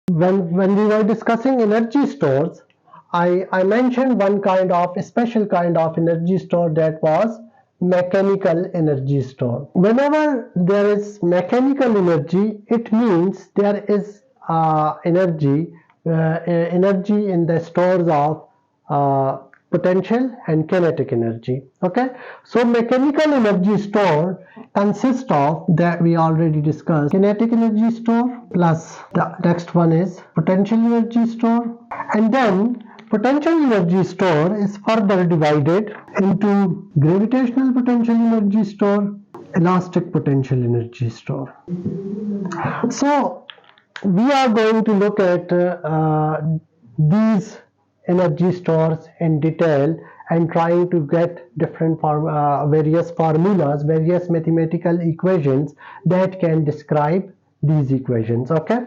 When we were discussing energy stores, I mentioned one kind of a special kind of energy store, that was mechanical energy store. Whenever there is mechanical energy, it means there is energy in the stores of potential and kinetic energy. Okay, so mechanical energy store consists of, that we already discussed, kinetic energy store, plus the next one is potential energy store, and then potential energy store is further divided into gravitational potential energy store, elastic potential energy store. So we are going to look at these energy stores in detail and trying to get different various formulas, various mathematical equations that can describe these equations. Okay,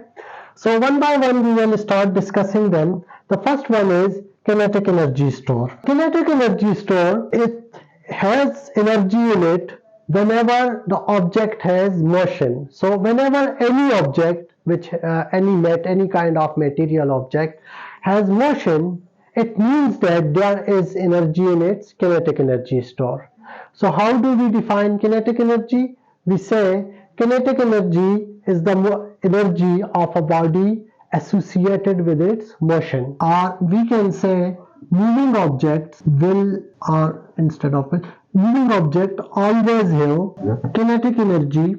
so one by one we will start discussing them. The first one is kinetic energy store. Kinetic energy store, it has energy in it whenever the object has motion. So whenever any object, which any kind of material object has motion, it means that there is energy in its kinetic energy store. So how do we define kinetic energy? We say kinetic energy is the energy of a body associated with its motion, or we can say moving objects will, or instead of it, moving object always have kinetic energy.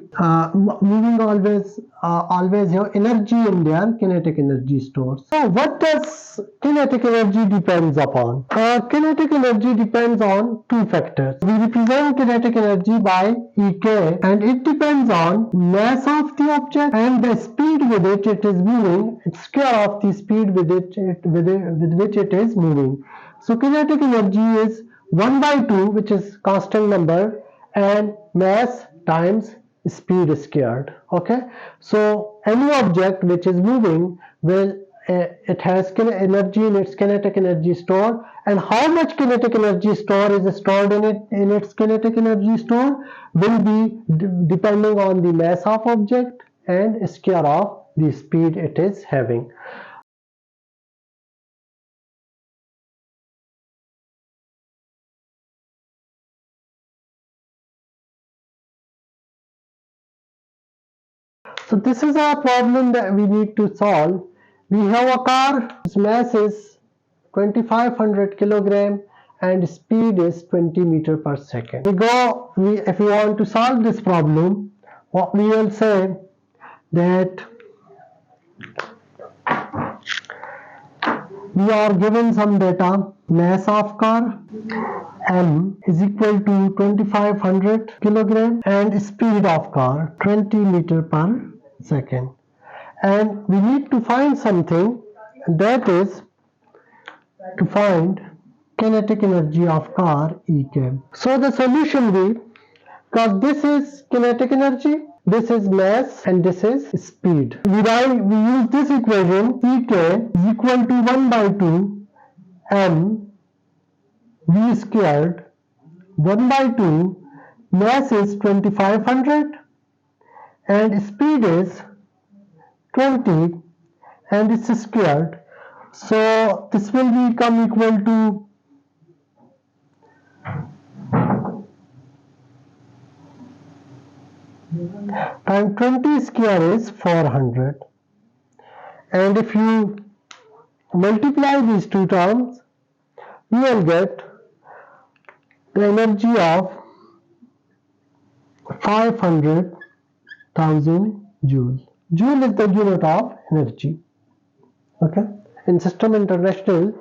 Moving always have energy in their kinetic energy stores. So what does kinetic energy depends upon? Kinetic energy depends on two factors. We represent kinetic energy by Ek, and it depends on mass of the object and the speed with which it is moving. It's square of the speed with which it is moving. So kinetic energy is 1 by 2, which is constant number, and mass times speed squared. Okay, so any object which is moving will it has energy in its kinetic energy store, and how much kinetic energy store is stored in its kinetic energy store will be depending on the mass of object and square of the speed it is having. So this is our problem that we need to solve. We have a car whose mass is 2500 kilogram and speed is 20 meter per second. If we want to solve this problem, what we will say that we are given some data. Mass of car m is equal to 2500 kilogram and speed of car 20 meter per second, and we need to find something, that is to find kinetic energy of car Ek. So the solution will, because this is kinetic energy, this is mass, and this is speed. We use this equation. Ek is equal to 1 by 2 m v squared 1 by 2, mass is 2500 and speed is 20 and it's squared. So this will become equal to and 20 square is 400, and if you multiply these two terms, you will get the energy of 500,000 joules. Joule is the unit of energy. Okay, in System International,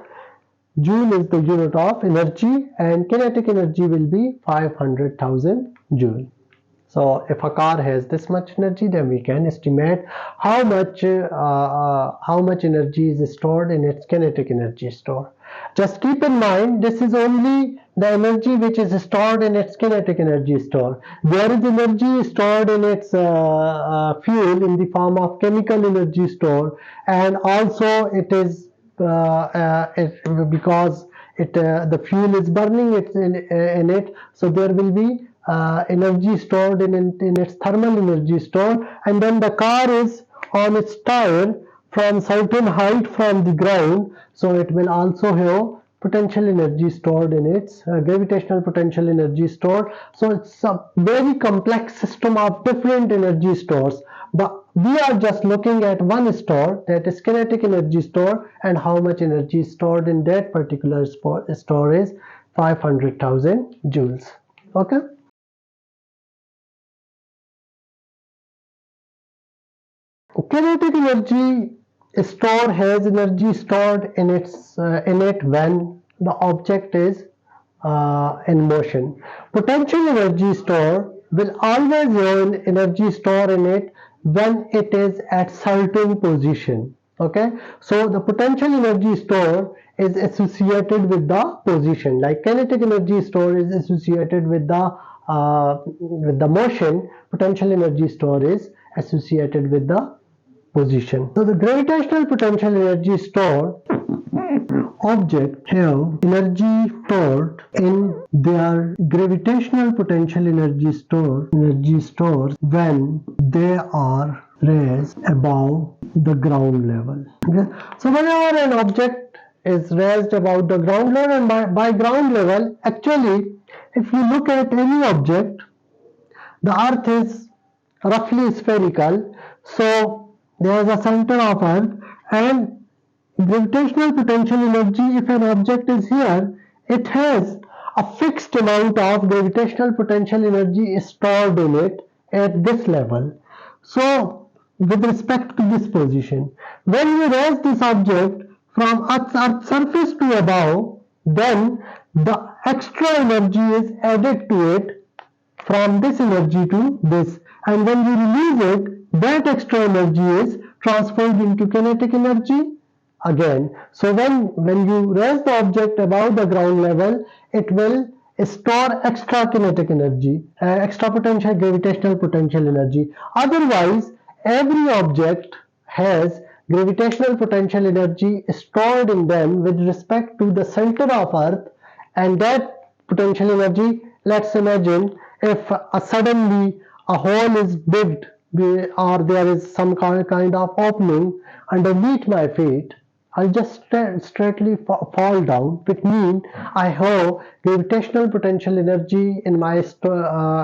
joule is the unit of energy, and kinetic energy will be 500,000 joule. So if a car has this much energy, then we can estimate how much energy is stored in its kinetic energy store. Just keep in mind, this is only the energy which is stored in its kinetic energy store. There is energy stored in its fuel in the form of chemical energy store, and also it is because the fuel is burning in it, so there will be energy stored in its thermal energy store, and then the car is on its tire from certain height from the ground, so it will also have potential energy stored in its gravitational potential energy stored. So it's a very complex system of different energy stores, but we are just looking at one store, that is kinetic energy store, and how much energy is stored in that particular store is 500,000 joules. Okay. Kinetic energy store has energy stored in it when the object is in motion. Potential energy store will always have energy store in it when it is at certain position. Okay, so the potential energy store is associated with the position, like kinetic energy store is associated with the motion. Potential energy store is associated with the position. So the gravitational potential energy stored objects have energy stored in their gravitational potential energy stores when they are raised above the ground level. Okay? So whenever an object is raised above the ground level, and by ground level, actually, if you look at any object, the earth is roughly spherical, so there is a center of earth, and gravitational potential energy, if an object is here, it has a fixed amount of gravitational potential energy stored in it at this level. So with respect to this position, when we raise this object from Earth's surface to above, then the extra energy is added to it from this energy to this, and when we release it, that extra energy is transferred into kinetic energy again. So when you raise the object above the ground level, it will store extra kinetic energy, extra potential gravitational potential energy. Otherwise, every object has gravitational potential energy stored in them with respect to the center of earth, and that potential energy, let's imagine if suddenly a hole is digged or there is some kind of opening underneath my feet, I'll just straightly fall down, which means I have gravitational potential energy in my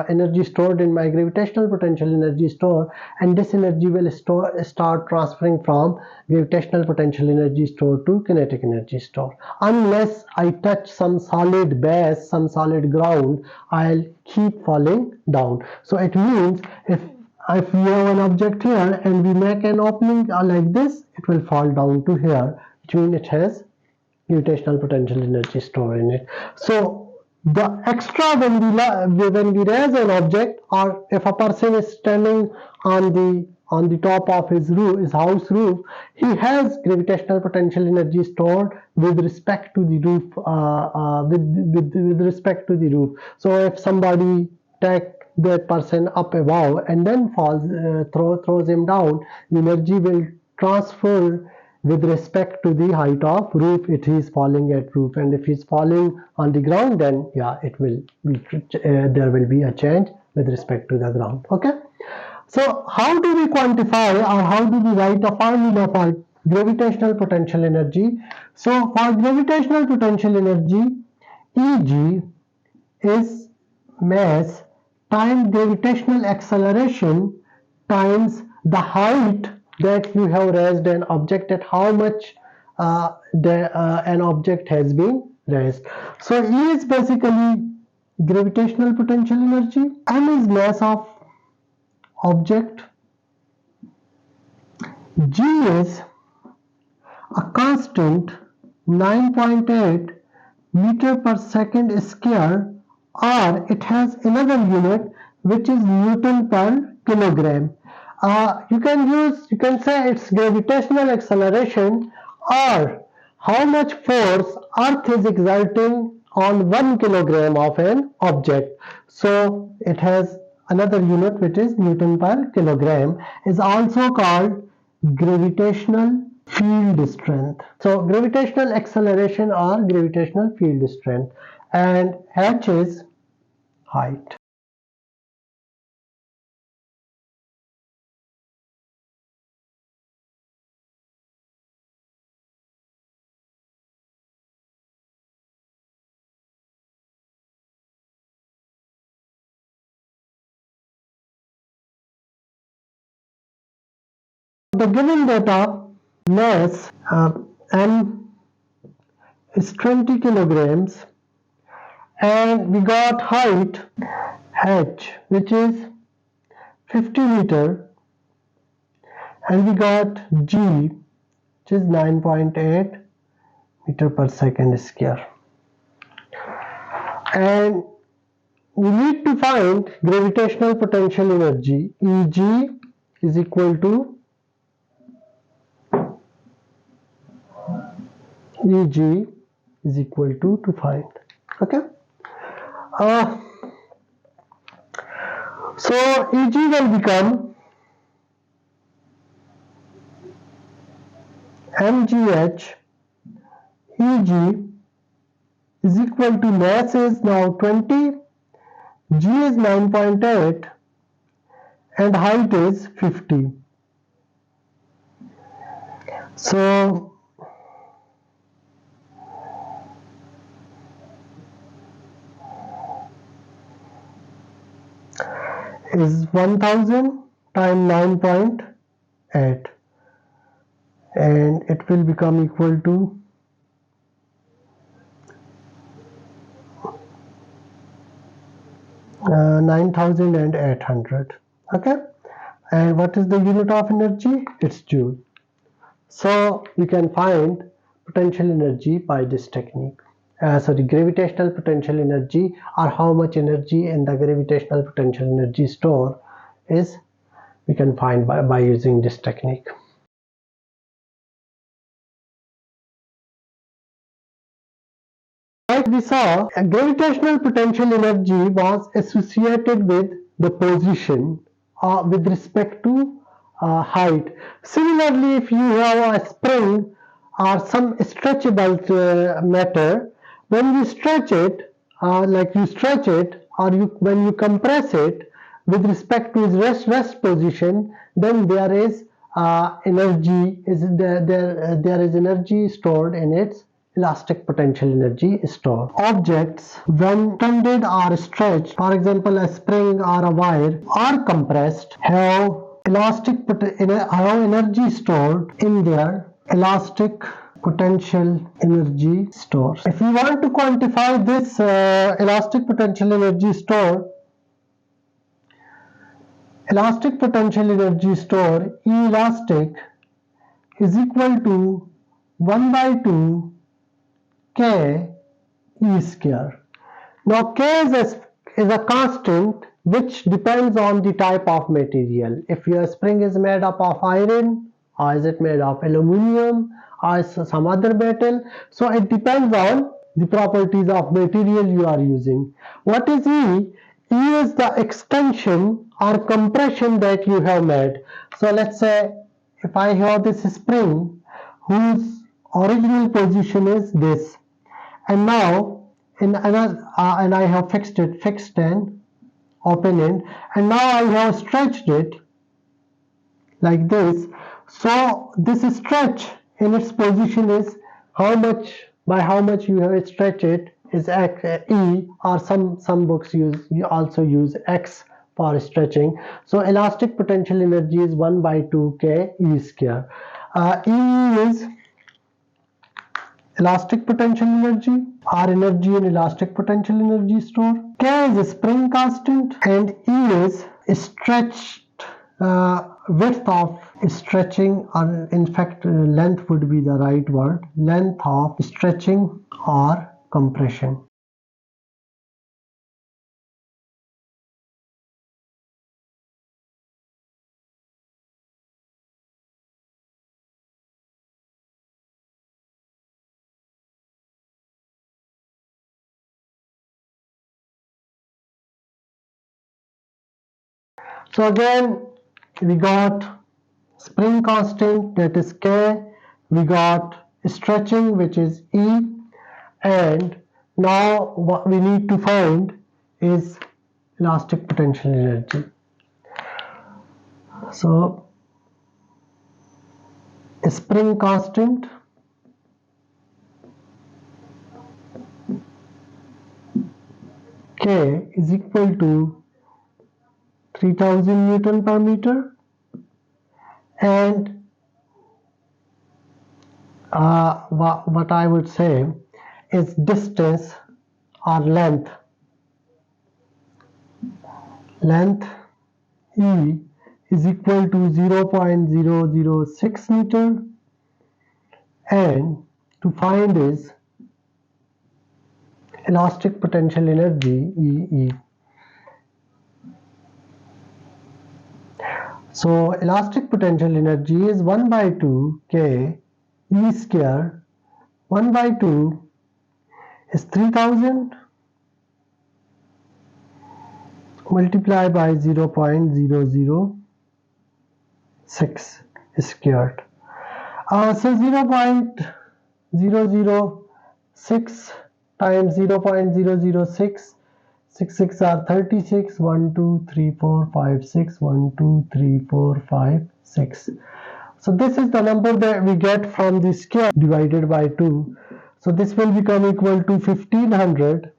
energy stored in my gravitational potential energy store, and this energy will start transferring from gravitational potential energy store to kinetic energy store. Unless I touch some solid base, some solid ground, I'll keep falling down. So it means if we have an object here and we make an opening like this, it will fall down to here, which means it has gravitational potential energy stored in it. So the extra when we raise an object, or if a person is standing on the top of his house roof, he has gravitational potential energy stored with respect to the roof, with respect to the roof. So if somebody take that person up above and then throws him down, the energy will transfer with respect to the height of roof if he is falling at roof, and if he is falling on the ground, then yeah, it will be there will be a change with respect to the ground. Okay, so how do we quantify, or how do we write a formula for gravitational potential energy? So for gravitational potential energy, Eg is mass times gravitational acceleration times the height that you have raised an object, at how much an object has been raised. So E is basically gravitational potential energy, M is mass of object, G is a constant 9.8 meter per second square, or it has another unit which is Newton per kilogram. You can say it's gravitational acceleration, or how much force Earth is exerting on 1 kilogram of an object. So it has another unit which is Newton per kilogram, is also called gravitational field strength. So gravitational acceleration or gravitational field strength, and h is height. The given data, mass M is 20 kilograms, and we got height h, which is 50 meter, and we got g, which is 9.8 meter per second square. And we need to find gravitational potential energy. Eg is equal to to find. Okay. So Eg will become mgh. Eg is equal to, mass is now 20, g is 9.8, and height is 50. So is 1000 times 9.8, and it will become equal to 9800. Okay, and what is the unit of energy? It's joule. So we can find potential energy by this technique. Gravitational potential energy, or how much energy in the gravitational potential energy store is, we can find by using this technique. Like we saw, a gravitational potential energy was associated with the position with respect to height. Similarly, if you have a spring or some stretchable matter, when you stretch it, like you stretch it, or when you compress it with respect to its rest position, then there is energy. There is energy stored in its elastic potential energy stored. Objects, when extended or stretched, for example a spring or a wire, are compressed, have energy stored in their elastic potential energy stores. If we want to quantify this elastic potential energy store, E elastic is equal to 1 by 2 K E square. Now K is a constant which depends on the type of material. If your spring is made up of iron, or is it made of aluminum, or some other metal, so it depends on the properties of material you are using. What is E? E is the extension or compression that you have made. So let's say if I have this spring whose original position is this, and now and I have fixed and open it, and now I have stretched it like this. So this stretch in its position is how much you have stretched it is E, or some books also use X for stretching. So elastic potential energy is 1 by 2 K E square. E is elastic potential energy, or energy in elastic potential energy store. K is a spring constant, and E is stretched width of stretching, or in fact length would be the right word, length of stretching or compression. So again, we got spring constant, that is K, we got stretching, which is E, and now what we need to find is elastic potential energy. So spring constant K is equal to 3000 Newton per meter, and what I would say is distance or length. Length E is equal to 0.006 meter, and to find is elastic potential energy EE. So elastic potential energy is 1 by 2 K E square. 1 by 2 is 3000 multiplied by 0.006 squared. So 0.006 times 0.006, 6 are 36, 1, 2, 3, 4, 5, 6, 1, 2, 3, 4, 5, 6. So this is the number that we get from the square divided by 2. So this will become equal to 1500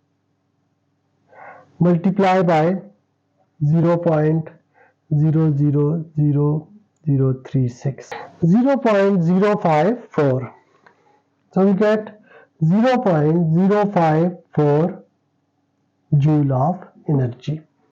multiplied by 0.000036. 0.054. So we get 0.054 joule of energy.